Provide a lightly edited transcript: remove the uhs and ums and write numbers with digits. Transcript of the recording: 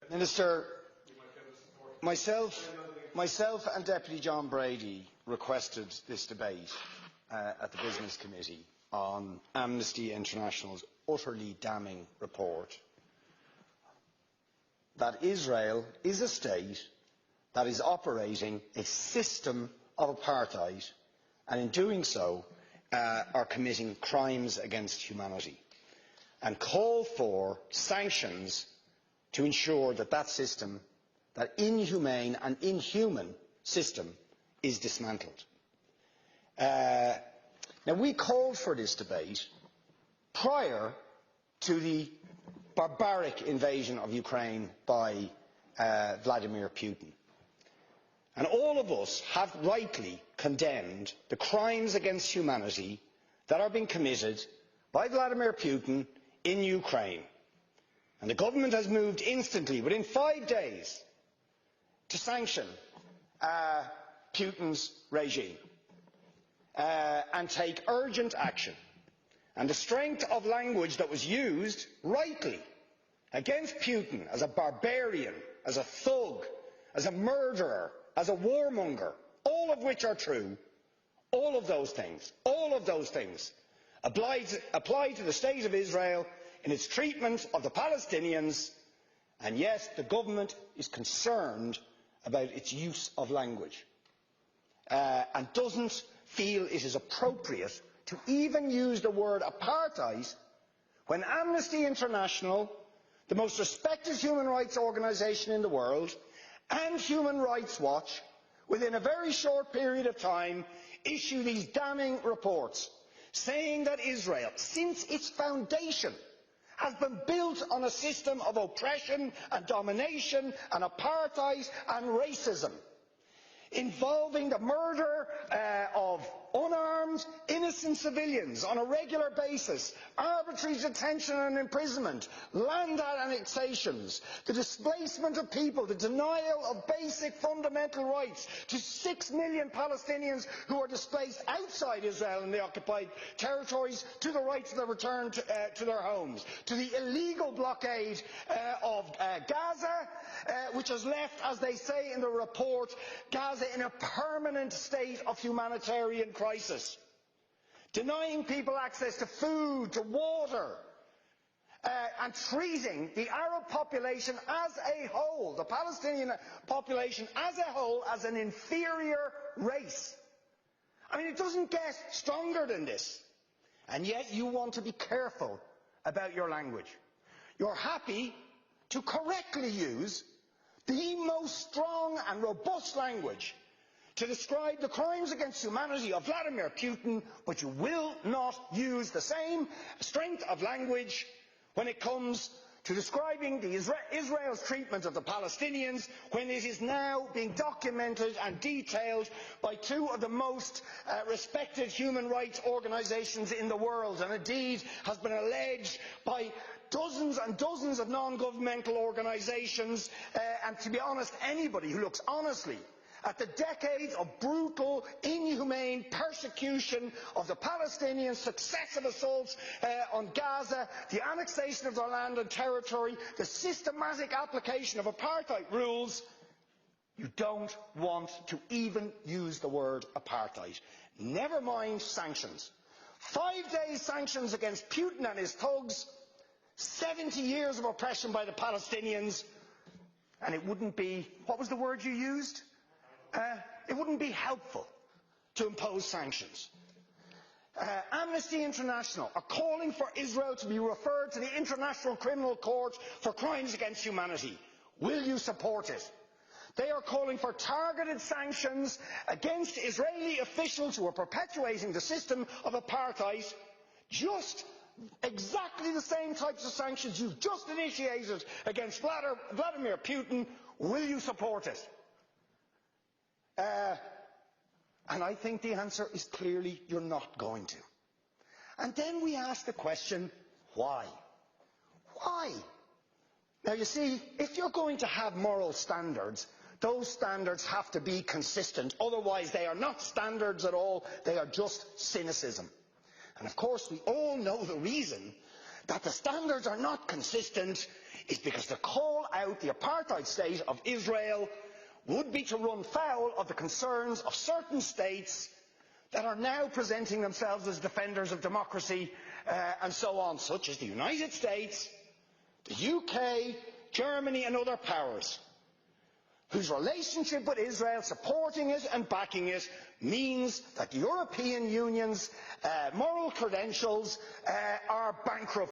Minister, myself and Deputy John Brady requested this debate at the Business Committee on Amnesty International's utterly damning report that Israel is a state that is operating a system of apartheid, and in doing so are committing crimes against humanity, and call for sanctions to ensure that that system, that inhumane and inhuman system, is dismantled. Now, we called for this debate prior to the barbaric invasion of Ukraine by Vladimir Putin. And all of us have rightly condemned the crimes against humanity that are being committed by Vladimir Putin in Ukraine. And the government has moved instantly, within 5 days, to sanction Putin's regime and take urgent action. And the strength of language that was used, rightly, against Putin as a barbarian, as a thug, as a murderer, as a warmonger, all of which are true, all of those things apply to the State of Israel in its treatment of the Palestinians, and yet the government is concerned about its use of language and doesn't feel it is appropriate to even use the word apartheid when Amnesty International, the most respected human rights organisation in the world, and Human Rights Watch, within a very short period of time, issue these damning reports saying that Israel, since its foundation, has been built on a system of oppression and domination and apartheid and racism, involving the murder of unarmed, innocent civilians on a regular basis, arbitrary detention and imprisonment, land annexations, the displacement of people, the denial of basic fundamental rights to 6 million Palestinians who are displaced outside Israel and the occupied territories, to the right to their return to their homes, to the illegal blockade of Gaza, which has left, as they say in the report, Gaza in a permanent state of humanitarian crisis, denying people access to food, to water, and treating the Arab population as a whole, the Palestinian population as a whole, as an inferior race. I mean, it doesn't get stronger than this. And yet you want to be careful about your language. You're happy to correctly use the most strong and robust language to describe the crimes against humanity of Vladimir Putin, but you will not use the same strength of language when it comes to describing Israel's treatment of the Palestinians, when it is now being documented and detailed by two of the most respected human rights organisations in the world, and indeed has been alleged by dozens and dozens of non-governmental organisations, and to be honest, anybody who looks honestly at the decades of brutal, inhumane persecution of the Palestinians, successive assaults on Gaza, the annexation of their land and territory, the systematic application of apartheid rules, you don't want to even use the word apartheid. Never mind sanctions. 5 days sanctions against Putin and his thugs, 70 years of oppression by the Palestinians, and it wouldn't be, what was the word you used? It wouldn't be helpful to impose sanctions. Amnesty International are calling for Israel to be referred to the International Criminal Court for crimes against humanity. Will you support it? They are calling for targeted sanctions against Israeli officials who are perpetuating the system of apartheid, just exactly the same types of sanctions you've just initiated against Vladimir Putin. Will you support it? And I think the answer is clearly you're not going to. And then we ask the question, why? Why? Now you see, if you're going to have moral standards, those standards have to be consistent. Otherwise they are not standards at all, they are just cynicism. And of course we all know the reason that the standards are not consistent is because to call out the apartheid state of Israel would be to run foul of the concerns of certain states that are now presenting themselves as defenders of democracy and so on, such as the United States, the UK, Germany and other powers, whose relationship with Israel, supporting it and backing it, means that the European Union's moral credentials are bankrupt.